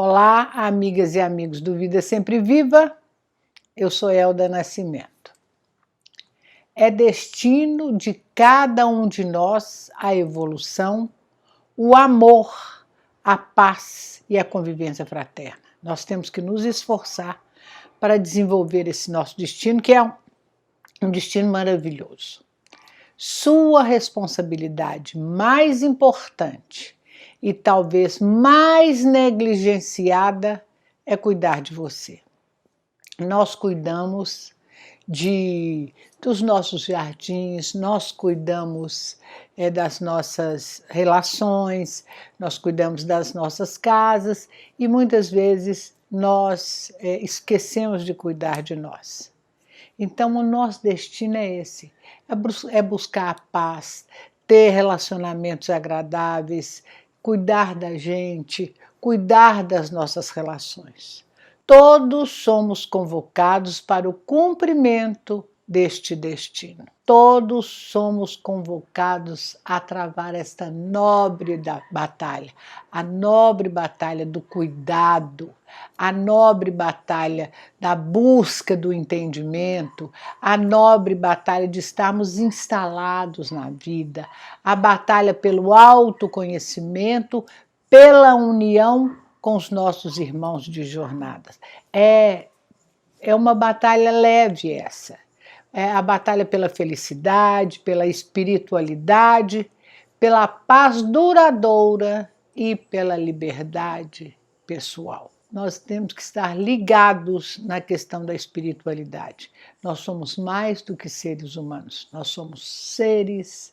Olá, amigas e amigos do Vida Sempre Viva, eu sou Elda Nascimento. É destino de cada um de nós a evolução, o amor, a paz e a convivência fraterna. Nós temos que nos esforçar para desenvolver esse nosso destino, que é um destino maravilhoso. Sua responsabilidade mais importante e talvez mais negligenciada é cuidar de você. Nós cuidamos dos nossos jardins, nós cuidamos das nossas relações, nós cuidamos das nossas casas e muitas vezes nós esquecemos de cuidar de nós. Então o nosso destino é esse, é buscar a paz, ter relacionamentos agradáveis, cuidar da gente, cuidar das nossas relações. Todos somos convocados para o cumprimento deste destino. Todos somos convocados a travar esta nobre batalha, a nobre batalha do cuidado, a nobre batalha da busca do entendimento, a nobre batalha de estarmos instalados na vida, a batalha pelo autoconhecimento, pela união com os nossos irmãos de jornadas. É uma batalha leve essa. É a batalha pela felicidade, pela espiritualidade, pela paz duradoura e pela liberdade pessoal. Nós temos que estar ligados na questão da espiritualidade. Nós somos mais do que seres humanos, nós somos seres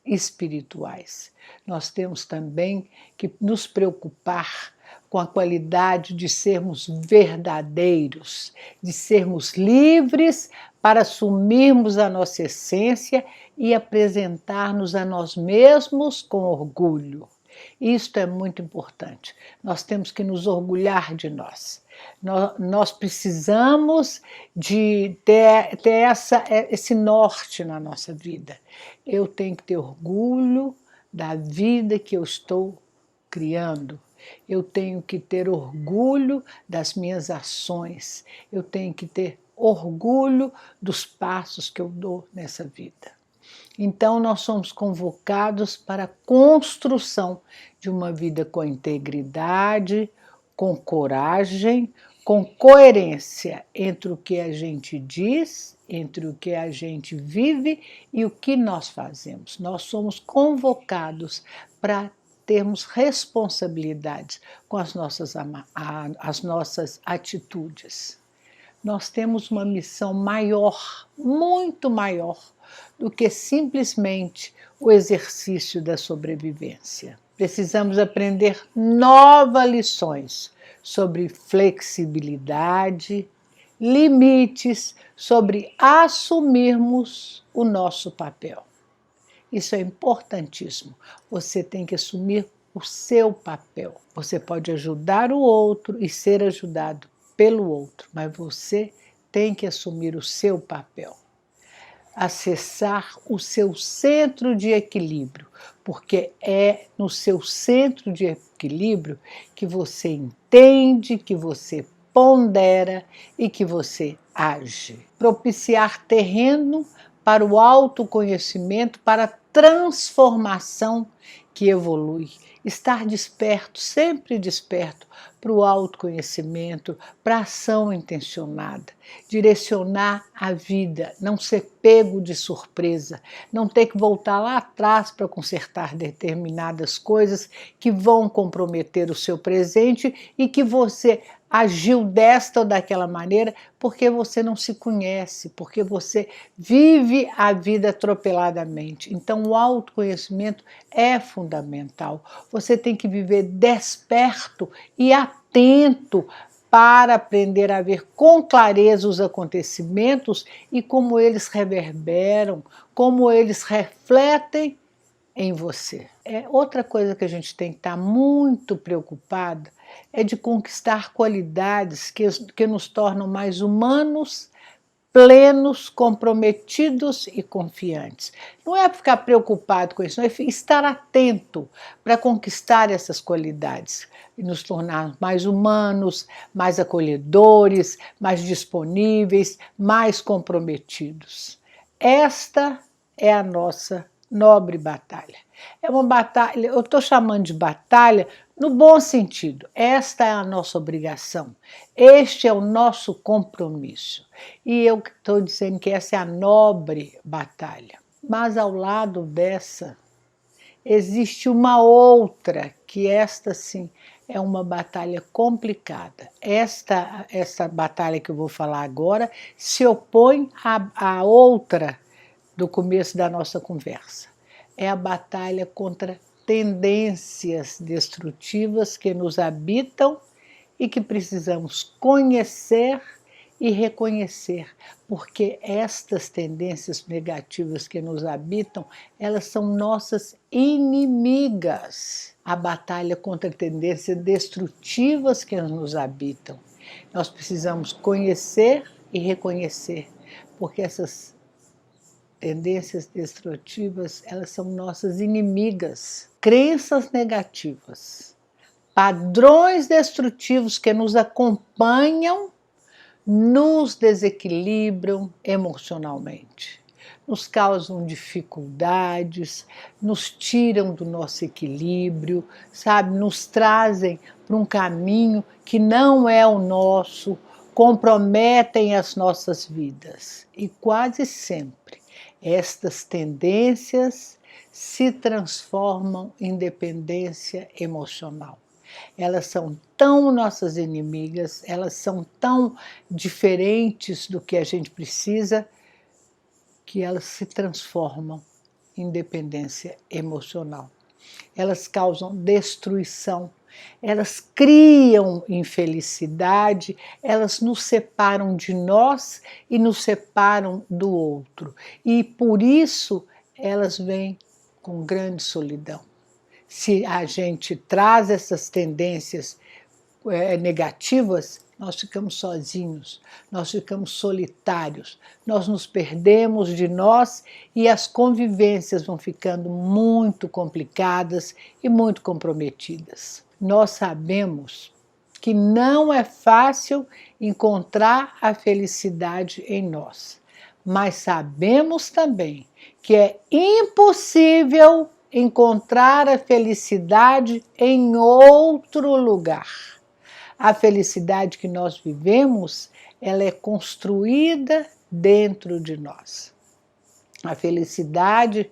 espirituais. Nós temos também que nos preocupar com a qualidade de sermos verdadeiros, de sermos livres para assumirmos a nossa essência e apresentar-nos a nós mesmos com orgulho. Isto é muito importante. Nós temos que nos orgulhar de nós. Nós precisamos de ter esse norte na nossa vida. Eu tenho que ter orgulho da vida que eu estou criando. Eu tenho que ter orgulho das minhas ações. Eu tenho que ter orgulho dos passos que eu dou nessa vida. Então, nós somos convocados para a construção de uma vida com integridade, com coragem, com coerência entre o que a gente diz, entre o que a gente vive e o que nós fazemos. Nós somos convocados para termos responsabilidades com as nossas atitudes. Nós temos uma missão maior, muito maior, do que simplesmente o exercício da sobrevivência. Precisamos aprender novas lições sobre flexibilidade, limites, sobre assumirmos o nosso papel. Isso é importantíssimo. Você tem que assumir o seu papel. Você pode ajudar o outro e ser ajudado pelo outro, mas você tem que assumir o seu papel. Acessar o seu centro de equilíbrio, porque é no seu centro de equilíbrio que você entende, que você pondera e que você age. Propiciar terreno para o autoconhecimento, para a transformação que evolui. Estar desperto, sempre desperto, para o autoconhecimento, para a ação intencionada, direcionar a vida, não ser pego de surpresa, não ter que voltar lá atrás para consertar determinadas coisas que vão comprometer o seu presente e que você agiu desta ou daquela maneira porque você não se conhece, porque você vive a vida atropeladamente. Então o autoconhecimento é fundamental. Você tem que viver desperto e atento para aprender a ver com clareza os acontecimentos e como eles reverberam, como eles refletem em você. Outra coisa que a gente tem que estar muito preocupada é de conquistar qualidades que nos tornam mais humanos, plenos, comprometidos e confiantes. Não é ficar preocupado com isso, não é estar atento para conquistar essas qualidades e nos tornar mais humanos, mais acolhedores, mais disponíveis, mais comprometidos. Esta é a nossa nobre batalha. É uma batalha, eu estou chamando de batalha no bom sentido. Esta é a nossa obrigação, este é o nosso compromisso. E eu estou dizendo que essa é a nobre batalha. Mas ao lado dessa, existe uma outra, que esta sim é uma batalha complicada. Essa batalha que eu vou falar agora se opõe à outra do começo da nossa conversa. É a batalha contra tendências destrutivas que nos habitam e que precisamos conhecer e reconhecer, porque estas tendências negativas que nos habitam, elas são nossas inimigas. A batalha contra tendências destrutivas que nos habitam. Nós precisamos conhecer e reconhecer, porque essas tendências destrutivas, elas são nossas inimigas. Crenças negativas, padrões destrutivos que nos acompanham, nos desequilibram emocionalmente, nos causam dificuldades, nos tiram do nosso equilíbrio, sabe? Nos trazem para um caminho que não é o nosso, comprometem as nossas vidas. E quase sempre estas tendências se transformam em dependência emocional. Elas são tão nossas inimigas, elas são tão diferentes do que a gente precisa, que elas se transformam em dependência emocional. Elas causam destruição, elas criam infelicidade, elas nos separam de nós e nos separam do outro. E por isso elas vêm com grande solidão. Se a gente traz essas tendências negativas, nós ficamos sozinhos, nós ficamos solitários, nós nos perdemos de nós e as convivências vão ficando muito complicadas e muito comprometidas. Nós sabemos que não é fácil encontrar a felicidade em nós, mas sabemos também que é impossível encontrar a felicidade em outro lugar. A felicidade que nós vivemos, ela é construída dentro de nós. A felicidade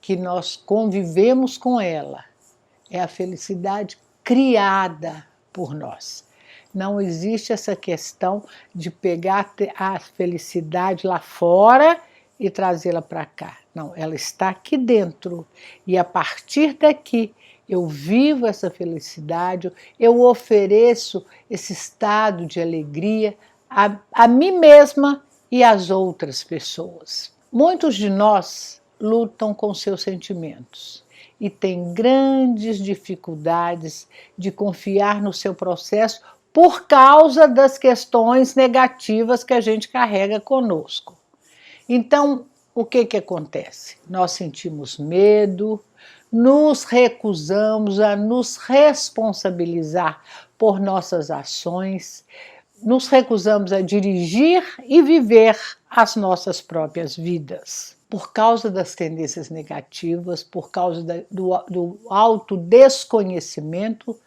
que nós convivemos com ela é a felicidade criada por nós. Não existe essa questão de pegar a felicidade lá fora e trazê-la para cá. Não, ela está aqui dentro e a partir daqui eu vivo essa felicidade, eu ofereço esse estado de alegria a mim mesma e às outras pessoas. Muitos de nós lutam com seus sentimentos e têm grandes dificuldades de confiar no seu processo por causa das questões negativas que a gente carrega conosco. Então, o que acontece? Nós sentimos medo, nos recusamos a nos responsabilizar por nossas ações, nos recusamos a dirigir e viver as nossas próprias vidas. Por causa das tendências negativas, por causa do autodesconhecimento,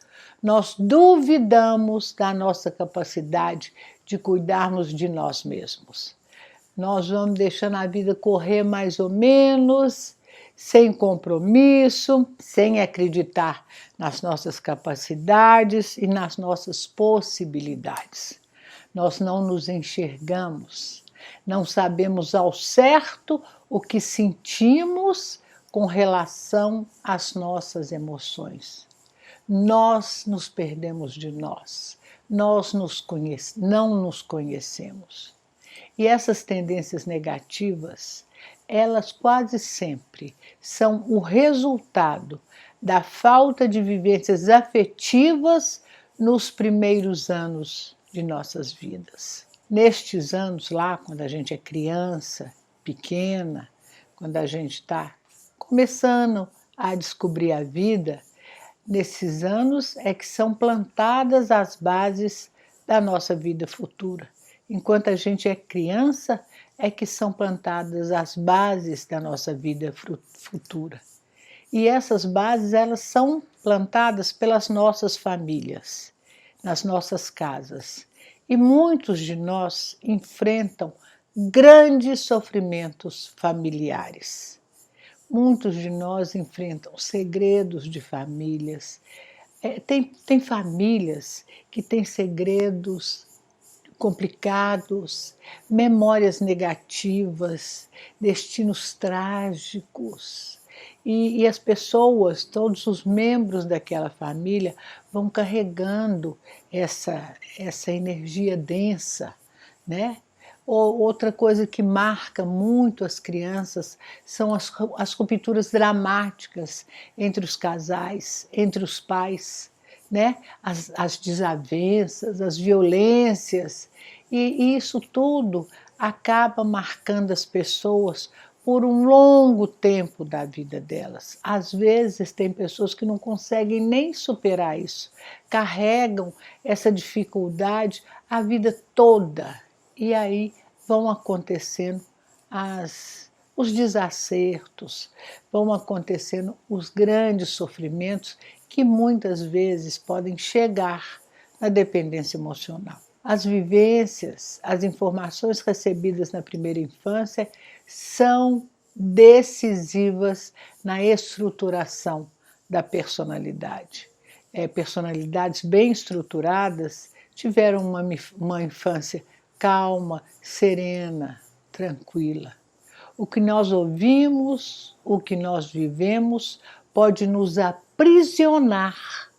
nós duvidamos da nossa capacidade de cuidarmos de nós mesmos. Nós vamos deixando a vida correr mais ou menos, sem compromisso, sem acreditar nas nossas capacidades e nas nossas possibilidades. Nós não nos enxergamos, não sabemos ao certo o que sentimos com relação às nossas emoções. Nós nos perdemos de nós, não nos conhecemos. E essas tendências negativas, elas quase sempre são o resultado da falta de vivências afetivas nos primeiros anos de nossas vidas. nestes anos lá, quando a gente é criança, pequena, quando a gente está começando a descobrir a vida, nesses anos é que são plantadas as bases da nossa vida futura. Enquanto a gente é criança, é que são plantadas as bases da nossa vida futura. E essas bases, elas são plantadas pelas nossas famílias, nas nossas casas. E muitos de nós enfrentam grandes sofrimentos familiares. Muitos de nós enfrentam segredos de famílias. Tem famílias que têm segredos complicados, memórias negativas, destinos trágicos. E as pessoas, todos os membros daquela família, vão carregando essa energia densa, né? Outra coisa que marca muito as crianças são as rupturas dramáticas entre os casais, entre os pais, né? As desavenças, as violências, e isso tudo acaba marcando as pessoas por um longo tempo da vida delas. Às vezes tem pessoas que não conseguem nem superar isso, carregam essa dificuldade a vida toda, e aí vão acontecendo os desacertos, vão acontecendo os grandes sofrimentos que muitas vezes podem chegar na dependência emocional. As vivências, as informações recebidas na primeira infância são decisivas na estruturação da personalidade. Personalidades bem estruturadas tiveram uma infância calma, serena, tranquila. O que nós ouvimos, o que nós vivemos, pode nos aprisionar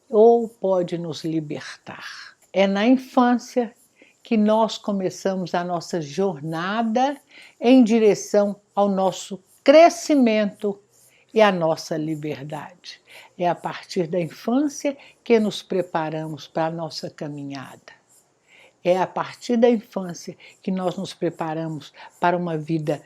ou pode nos libertar. É na infância que nós começamos a nossa jornada em direção ao nosso crescimento e à nossa liberdade. É a partir da infância que nos preparamos para a nossa caminhada. É a partir da infância que nós nos preparamos para uma vida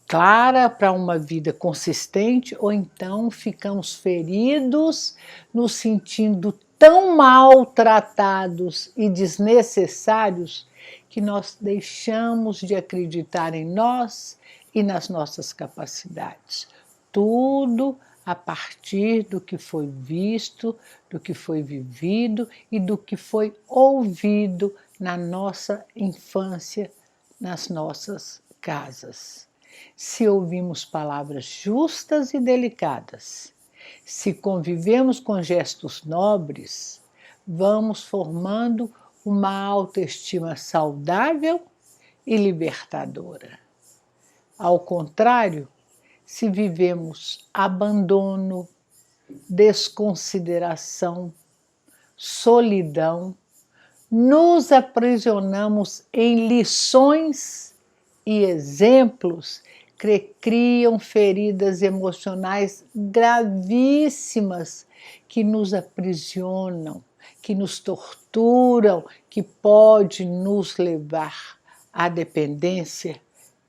clara, para uma vida consistente, ou então ficamos feridos, nos sentindo tão maltratados e desnecessários que nós deixamos de acreditar em nós e nas nossas capacidades. Tudo a partir do que foi visto, do que foi vivido e do que foi ouvido na nossa infância, nas nossas casas. Se ouvimos palavras justas e delicadas, se convivemos com gestos nobres, vamos formando uma autoestima saudável e libertadora. Ao contrário, se vivemos abandono, desconsideração, solidão, nos aprisionamos em lições e exemplos que criam feridas emocionais gravíssimas que nos aprisionam, que nos torturam, que pode nos levar à dependência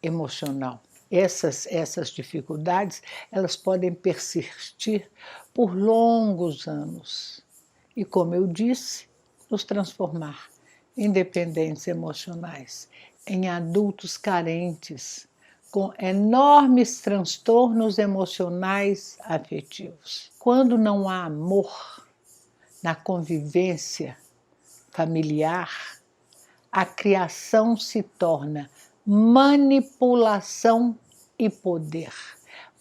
emocional. Essas dificuldades, elas podem persistir por longos anos e, como eu disse, nos transformar em dependentes emocionais, em adultos carentes, com enormes transtornos emocionais afetivos. Quando não há amor na convivência familiar, a criação se torna manipulação e poder.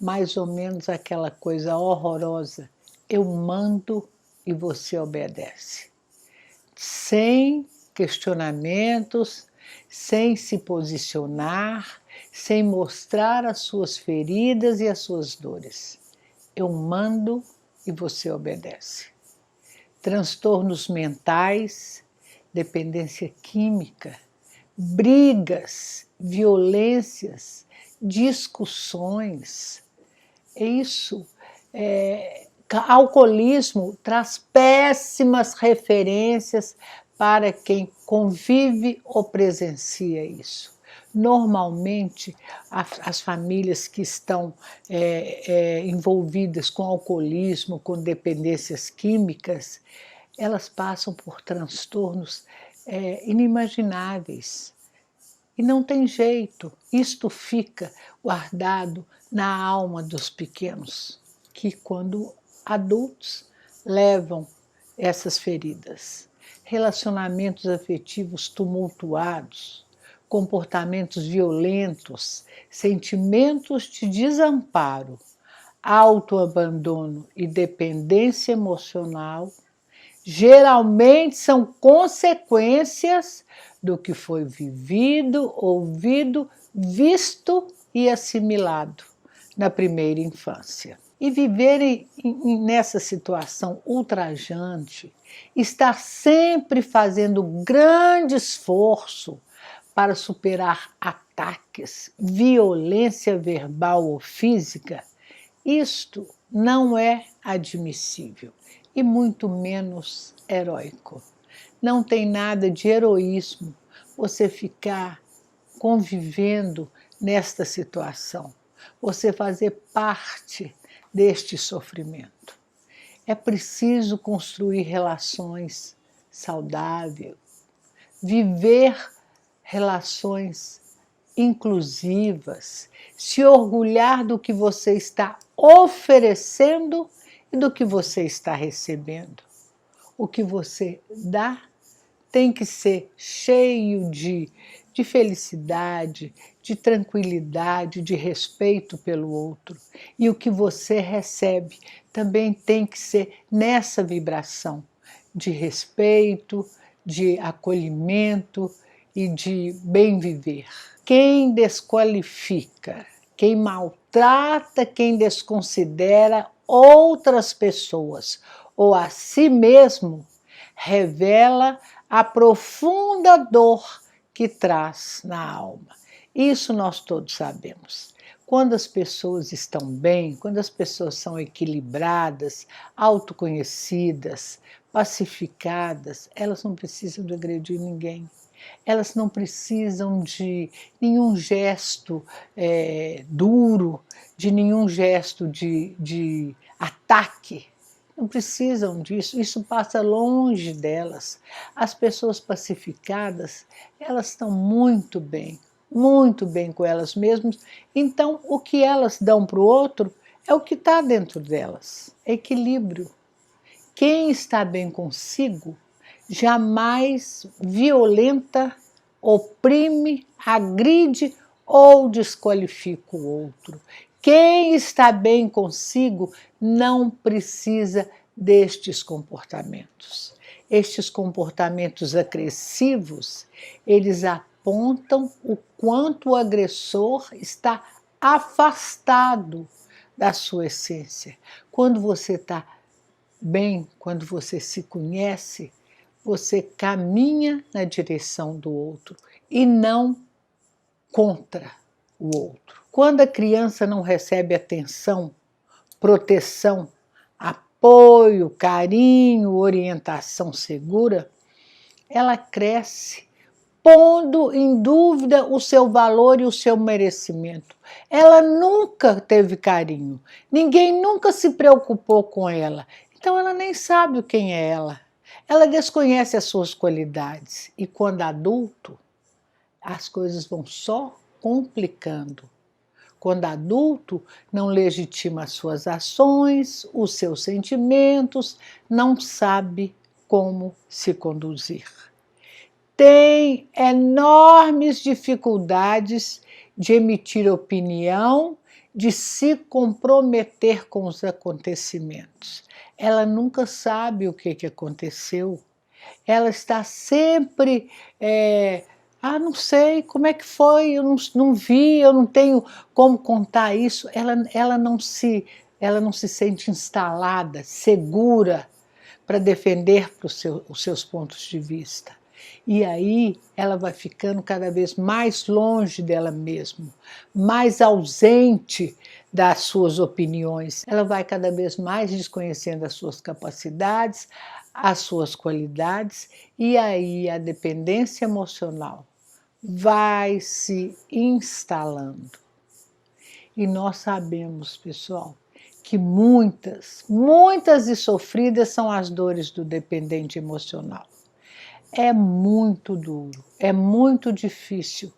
Mais ou menos aquela coisa horrorosa: eu mando e você obedece. Sem questionamentos, sem se posicionar, sem mostrar as suas feridas e as suas dores. Eu mando e você obedece. Transtornos mentais, dependência química, brigas, violências, discussões. Isso, alcoolismo traz péssimas referências para quem convive ou presencia isso. Normalmente, as famílias que estão envolvidas com alcoolismo, com dependências químicas, elas passam por transtornos inimagináveis. E não tem jeito, isto fica guardado na alma dos pequenos, que quando adultos levam essas feridas. Relacionamentos afetivos tumultuados, comportamentos violentos, sentimentos de desamparo, autoabandono e dependência emocional, geralmente são consequências do que foi vivido, ouvido, visto e assimilado na primeira infância. E viver nessa situação ultrajante, estar sempre fazendo grande esforço para superar ataques, violência verbal ou física, isto não é admissível e muito menos heróico. Não tem nada de heroísmo você ficar convivendo nesta situação, você fazer parte deste sofrimento. É preciso construir relações saudáveis, viver relações inclusivas, se orgulhar do que você está oferecendo e do que você está recebendo. O que você dá tem que ser cheio de felicidade, de tranquilidade, de respeito pelo outro. E o que você recebe também tem que ser nessa vibração de respeito, de acolhimento e de bem viver. Quem desqualifica, quem maltrata, quem desconsidera outras pessoas ou a si mesmo, revela a profunda dor que traz na alma. Isso nós todos sabemos. Quando as pessoas estão bem, quando as pessoas são equilibradas, autoconhecidas, pacificadas, elas não precisam de agredir ninguém. Elas não precisam de nenhum gesto duro, de nenhum gesto de ataque. Não precisam disso, isso passa longe delas. As pessoas pacificadas, elas estão muito bem com elas mesmas. Então, o que elas dão para o outro é o que está dentro delas, é equilíbrio. Quem está bem consigo jamais violenta, oprime, agride ou desqualifica o outro. Quem está bem consigo não precisa destes comportamentos. Estes comportamentos agressivos, eles apontam o quanto o agressor está afastado da sua essência. Quando você está bem, quando você se conhece, você caminha na direção do outro e não contra o outro. Quando a criança não recebe atenção, proteção, apoio, carinho, orientação segura, ela cresce pondo em dúvida o seu valor e o seu merecimento. Ela nunca teve carinho, ninguém nunca se preocupou com ela, então ela nem sabe quem é ela. Ela desconhece as suas qualidades e quando adulto, as coisas vão só complicando. Quando adulto, não legitima as suas ações, os seus sentimentos, não sabe como se conduzir. Tem enormes dificuldades de emitir opinião, de se comprometer com os acontecimentos. Ela nunca sabe o que aconteceu. Ela está sempre não sei, como é que foi, eu não vi, eu não tenho como contar isso. Ela não se sente instalada, segura para defender os seus pontos de vista. E aí ela vai ficando cada vez mais longe dela mesma, mais ausente das suas opiniões. Ela vai cada vez mais desconhecendo as suas capacidades, as suas qualidades, e aí a dependência emocional vai se instalando. E nós sabemos, pessoal, que muitas e sofridas são as dores do dependente emocional. É muito duro, é muito difícil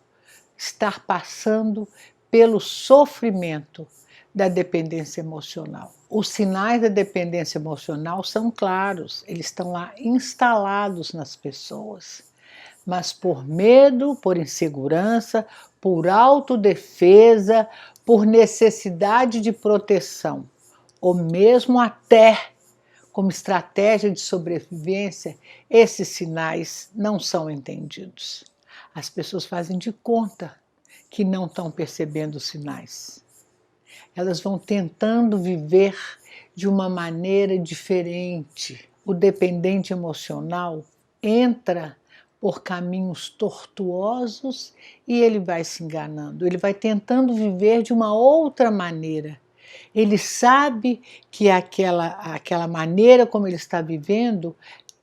estar passando pelo sofrimento da dependência emocional. Os sinais da dependência emocional são claros, eles estão lá instalados nas pessoas. Mas por medo, por insegurança, por autodefesa, por necessidade de proteção, ou mesmo até como estratégia de sobrevivência, esses sinais não são entendidos. As pessoas fazem de conta que não estão percebendo os sinais. Elas vão tentando viver de uma maneira diferente. O dependente emocional entra por caminhos tortuosos e ele vai se enganando. Ele vai tentando viver de uma outra maneira. Ele sabe que aquela maneira como ele está vivendo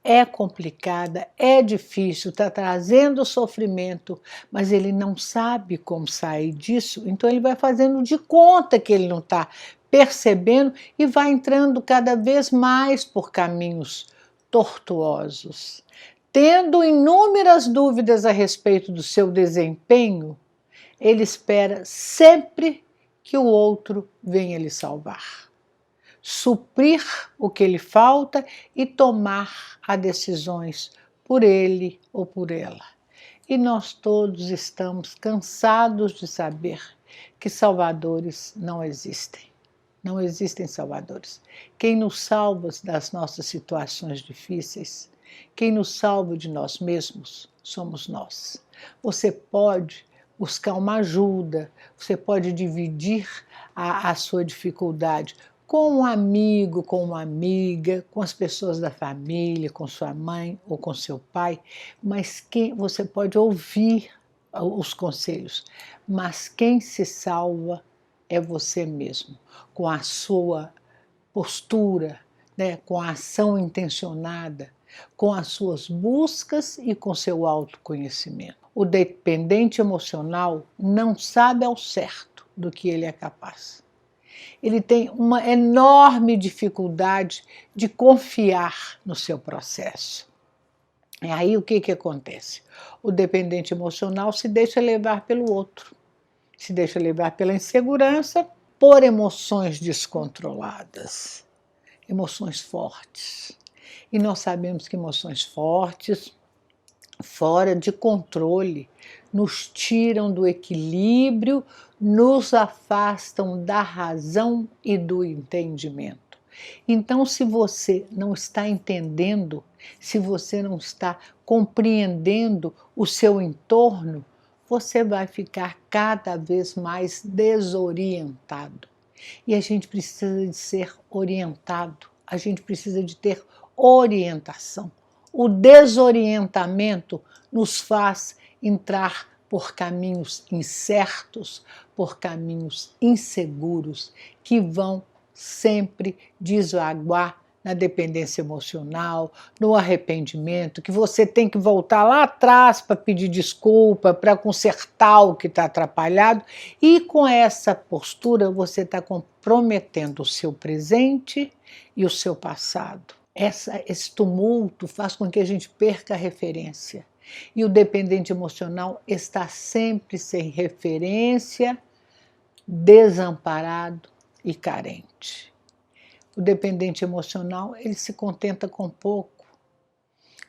é complicada, é difícil, está trazendo sofrimento, mas ele não sabe como sair disso, então ele vai fazendo de conta que ele não está percebendo e vai entrando cada vez mais por caminhos tortuosos. Tendo inúmeras dúvidas a respeito do seu desempenho, ele espera sempre que o outro venha lhe salvar, suprir o que lhe falta e tomar as decisões por ele ou por ela. E nós todos estamos cansados de saber que salvadores não existem. Não existem salvadores. Quem nos salva das nossas situações difíceis, quem nos salva de nós mesmos, somos nós. Você pode buscar uma ajuda, você pode dividir a sua dificuldade com um amigo, com uma amiga, com as pessoas da família, com sua mãe ou com seu pai, mas você pode ouvir os conselhos, mas quem se salva é você mesmo, com a sua postura, né, com a ação intencionada, com as suas buscas e com seu autoconhecimento. O dependente emocional não sabe ao certo do que ele é capaz. Ele tem uma enorme dificuldade de confiar no seu processo. E aí o que acontece? O dependente emocional se deixa levar pelo outro, se deixa levar pela insegurança, por emoções descontroladas, emoções fortes. E nós sabemos que emoções fortes, fora de controle, nos tiram do equilíbrio, nos afastam da razão e do entendimento. Então, se você não está entendendo, se você não está compreendendo o seu entorno, você vai ficar cada vez mais desorientado. E a gente precisa de ser orientado, a gente precisa de ter orientação. O desorientamento nos faz entrar por caminhos incertos, por caminhos inseguros, que vão sempre desaguar na dependência emocional, no arrependimento, que você tem que voltar lá atrás para pedir desculpa, para consertar o que está atrapalhado, e com essa postura você está comprometendo o seu presente e o seu passado. Esse tumulto faz com que a gente perca a referência. E o dependente emocional está sempre sem referência, desamparado e carente. O dependente emocional, ele se contenta com pouco,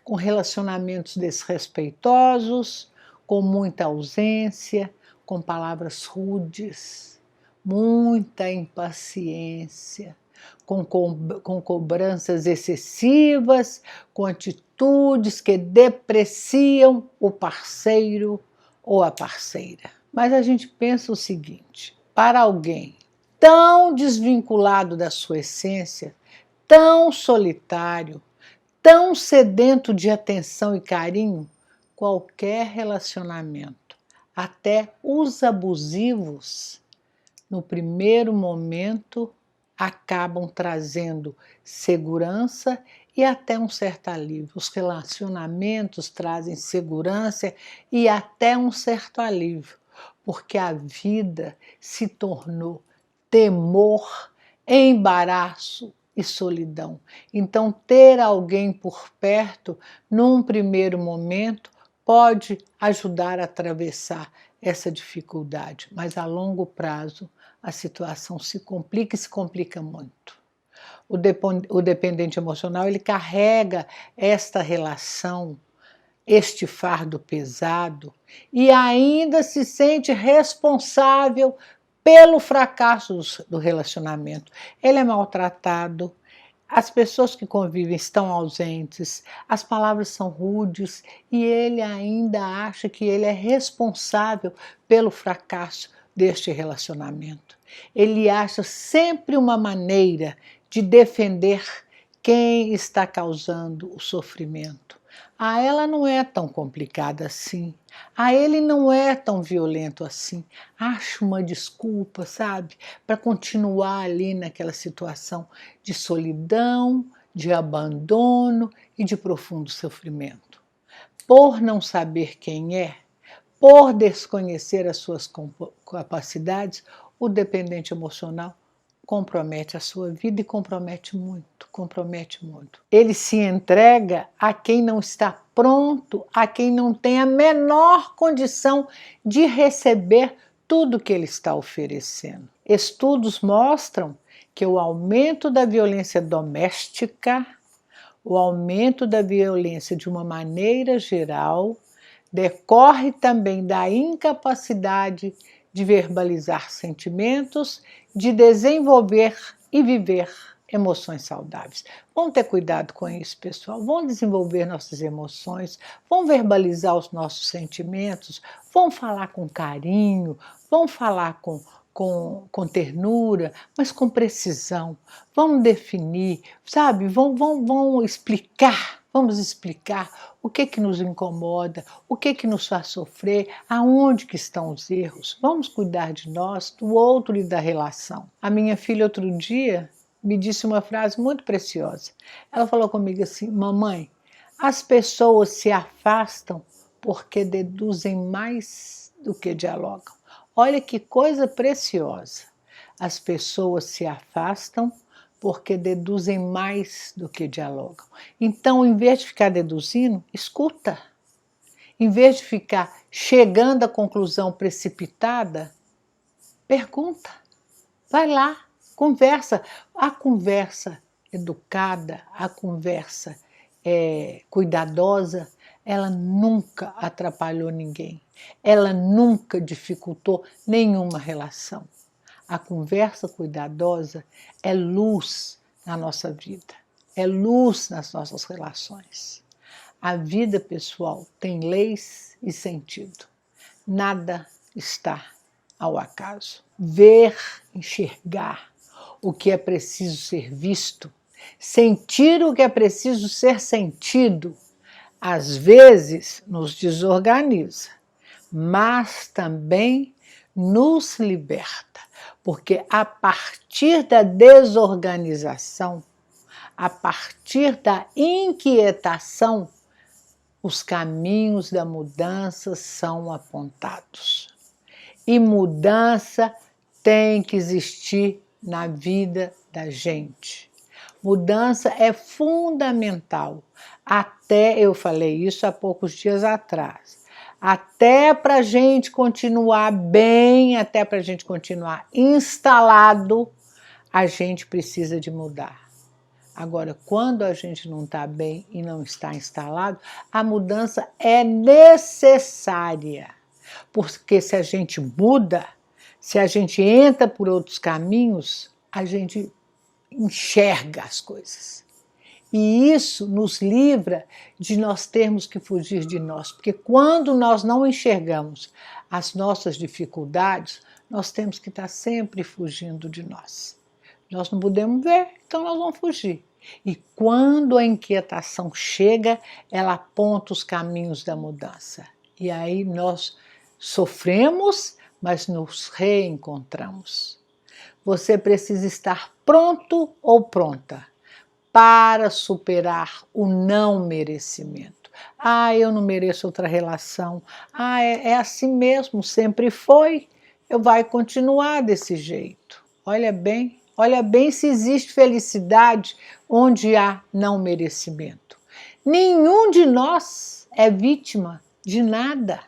com relacionamentos desrespeitosos, com muita ausência, com palavras rudes, muita impaciência, com cobranças excessivas, com atitudes que depreciam o parceiro ou a parceira. Mas a gente pensa o seguinte: para alguém tão desvinculado da sua essência, tão solitário, tão sedento de atenção e carinho, qualquer relacionamento, até os abusivos, no primeiro momento acabam trazendo segurança e até um certo alívio. Os relacionamentos trazem segurança e até um certo alívio, porque a vida se tornou temor, embaraço e solidão. Então, ter alguém por perto, num primeiro momento, pode ajudar a atravessar essa dificuldade, mas a longo prazo a situação se complica e se complica muito. O dependente emocional, ele carrega esta relação, este fardo pesado, e ainda se sente responsável pelo fracasso do relacionamento. Ele é maltratado, as pessoas que convivem estão ausentes, as palavras são rudes e ele ainda acha que ele é responsável pelo fracasso deste relacionamento. Ele acha sempre uma maneira de defender quem está causando o sofrimento. Ah, ela não é tão complicada assim. Ah, ele não é tão violento assim. Acho uma desculpa, sabe, para continuar ali naquela situação de solidão, de abandono e de profundo sofrimento. Por não saber quem é, por desconhecer as suas capacidades, o dependente emocional compromete a sua vida e compromete muito, compromete muito. Ele se entrega a quem não está pronto, a quem não tem a menor condição de receber tudo que ele está oferecendo. Estudos mostram que o aumento da violência doméstica, o aumento da violência de uma maneira geral, decorre também da incapacidade de verbalizar sentimentos, de desenvolver e viver emoções saudáveis. Vamos ter cuidado com isso, pessoal. Vamos desenvolver nossas emoções, vamos verbalizar os nossos sentimentos, vamos falar com carinho, vamos falar com ternura, mas com precisão. Vamos definir, sabe? Vamos explicar. Vamos explicar o que nos incomoda, o que nos faz sofrer, aonde que estão os erros. Vamos cuidar de nós, do outro e da relação. A minha filha outro dia me disse uma frase muito preciosa. Ela falou comigo assim: mamãe, as pessoas se afastam porque deduzem mais do que dialogam. Olha que coisa preciosa. As pessoas se afastam porque deduzem mais do que dialogam. Então, em vez de ficar deduzindo, escuta. Em vez de ficar chegando à conclusão precipitada, pergunta. Vai lá, conversa. A conversa educada, a conversa cuidadosa, ela nunca atrapalhou ninguém. Ela nunca dificultou nenhuma relação. A conversa cuidadosa é luz na nossa vida, é luz nas nossas relações. A vida pessoal tem leis e sentido. Nada está ao acaso. Ver, enxergar o que é preciso ser visto, sentir o que é preciso ser sentido, às vezes nos desorganiza, mas também nos liberta, porque a partir da desorganização, a partir da inquietação, os caminhos da mudança são apontados. E mudança tem que existir na vida da gente. Mudança é fundamental. Até, eu falei isso há poucos dias atrás, até para a gente continuar bem, até para a gente continuar instalado, a gente precisa de mudar. Agora, quando a gente não está bem e não está instalado, a mudança é necessária. Porque se a gente muda, se a gente entra por outros caminhos, a gente enxerga as coisas. E isso nos livra de nós termos que fugir de nós. Porque quando nós não enxergamos as nossas dificuldades, nós temos que estar sempre fugindo de nós. Nós não podemos ver, então nós vamos fugir. E quando a inquietação chega, ela aponta os caminhos da mudança. E aí nós sofremos, mas nos reencontramos. Você precisa estar pronto ou pronta para superar o não merecimento. Ah, eu não mereço outra relação. Ah, é assim mesmo, sempre foi. Eu vai continuar desse jeito. Olha bem se existe felicidade onde há não merecimento. Nenhum de nós é vítima de nada.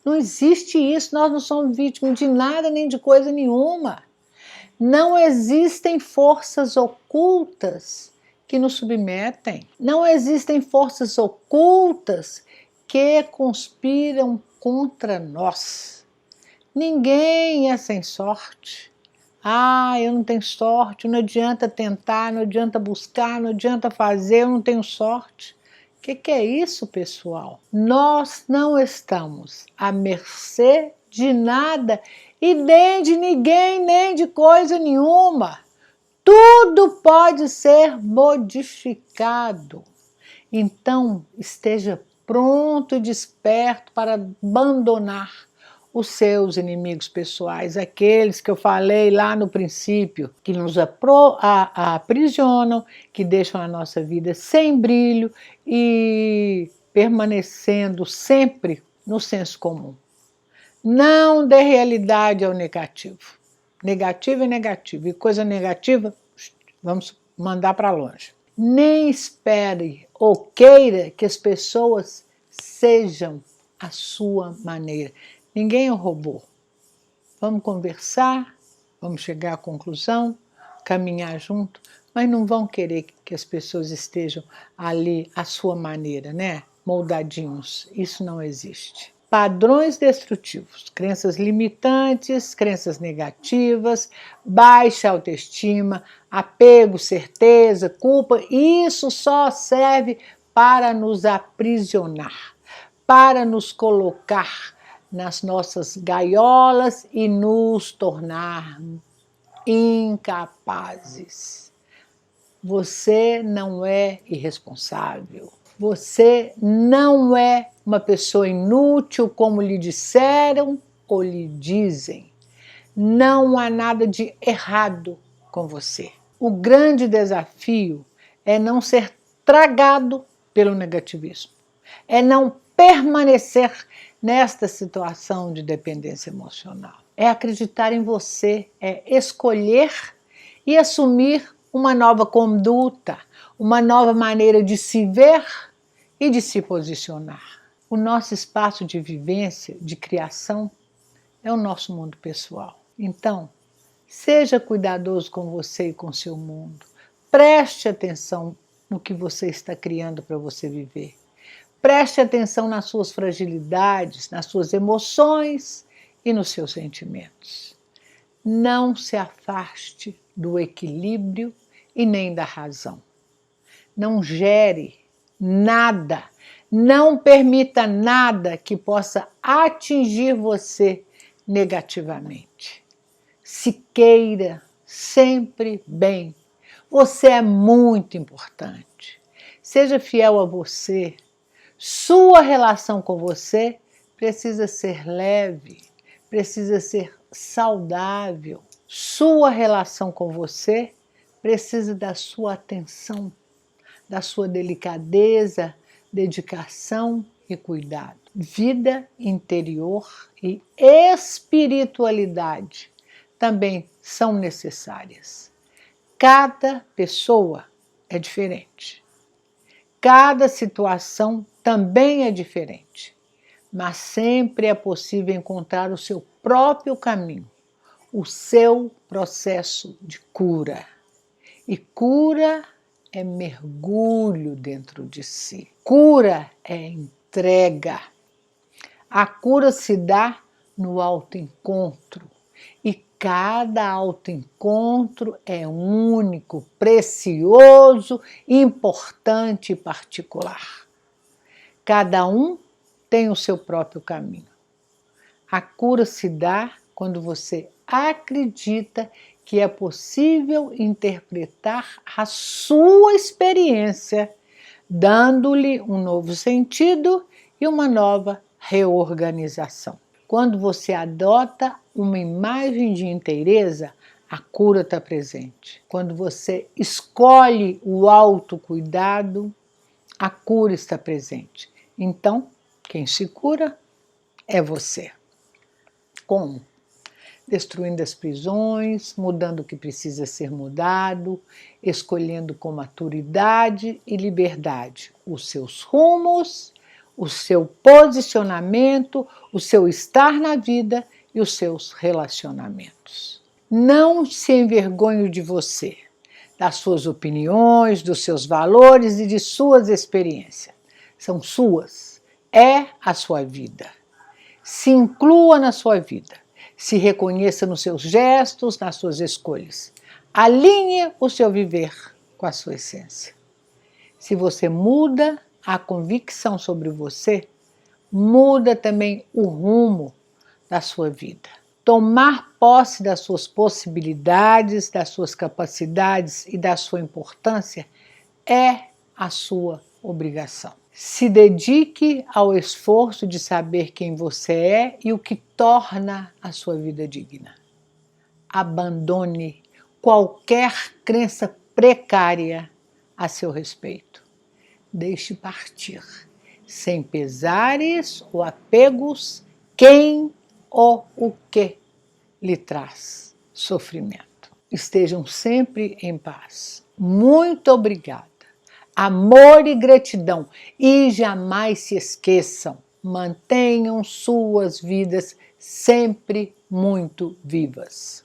Não existe isso, nós não somos vítimas de nada nem de coisa nenhuma. Não existem forças ocultas que nos submetem. Não existem forças ocultas que conspiram contra nós. Ninguém é sem sorte. Ah, eu não tenho sorte, não adianta tentar, não adianta buscar, não adianta fazer, eu não tenho sorte. O que é isso, pessoal? Nós não estamos à mercê de nada e nem de ninguém, nem de coisa nenhuma. Tudo pode ser modificado. Então, esteja pronto e desperto para abandonar os seus inimigos pessoais, aqueles que eu falei lá no princípio, que nos aprisionam, que deixam a nossa vida sem brilho e permanecendo sempre no senso comum. Não dê realidade ao negativo. Negativo é negativo, e coisa negativa, vamos mandar para longe. Nem espere ou queira que as pessoas sejam a sua maneira. Ninguém é um robô. Vamos conversar, vamos chegar à conclusão, caminhar junto, mas não vão querer que as pessoas estejam ali à sua maneira, né? Moldadinhos. Isso não existe. Padrões destrutivos, crenças limitantes, crenças negativas, baixa autoestima, apego, certeza, culpa, isso só serve para nos aprisionar, para nos colocar nas nossas gaiolas e nos tornar incapazes. Você não é irresponsável. Você não é uma pessoa inútil, como lhe disseram ou lhe dizem. Não há nada de errado com você. O grande desafio é não ser tragado pelo negativismo. É não permanecer nesta situação de dependência emocional. É acreditar em você, é escolher e assumir uma nova conduta, uma nova maneira de se ver e de se posicionar. O nosso espaço de vivência, de criação, é o nosso mundo pessoal. Então, seja cuidadoso com você e com seu mundo. Preste atenção no que você está criando para você viver. Preste atenção nas suas fragilidades, nas suas emoções e nos seus sentimentos. Não se afaste do equilíbrio e nem da razão. Não gere nada, não permita nada que possa atingir você negativamente. Se queira sempre bem. Você é muito importante. Seja fiel a você. Sua relação com você precisa ser leve, precisa ser saudável. Sua relação com você precisa da sua atenção, da sua delicadeza, dedicação e cuidado. Vida interior e espiritualidade também são necessárias. Cada pessoa é diferente. Cada situação também é diferente, mas sempre é possível encontrar o seu próprio caminho, o seu processo de cura. E cura é mergulho dentro de si. Cura é entrega. A cura se dá no autoencontro. E cada autoencontro é único, precioso, importante e particular. Cada um tem o seu próprio caminho. A cura se dá quando você acredita que é possível interpretar a sua experiência, dando-lhe um novo sentido e uma nova reorganização. Quando você adota uma imagem de inteireza, a cura está presente. Quando você escolhe o autocuidado, a cura está presente. Então, quem se cura é você. Como? Destruindo as prisões, mudando o que precisa ser mudado, escolhendo com maturidade e liberdade os seus rumos, o seu posicionamento, o seu estar na vida e os seus relacionamentos. Não se envergonhe de você, das suas opiniões, dos seus valores e de suas experiências. São suas, é a sua vida. Se inclua na sua vida. Se reconheça nos seus gestos, nas suas escolhas. Alinhe o seu viver com a sua essência. Se você muda a convicção sobre você, muda também o rumo da sua vida. Tomar posse das suas possibilidades, das suas capacidades e da sua importância é a sua obrigação. Se dedique ao esforço de saber quem você é e o que torna a sua vida digna. Abandone qualquer crença precária a seu respeito. Deixe partir, sem pesares ou apegos, quem ou o que lhe traz sofrimento. Estejam sempre em paz. Muito obrigada. Amor e gratidão. E jamais se esqueçam, mantenham suas vidas sempre muito vivas.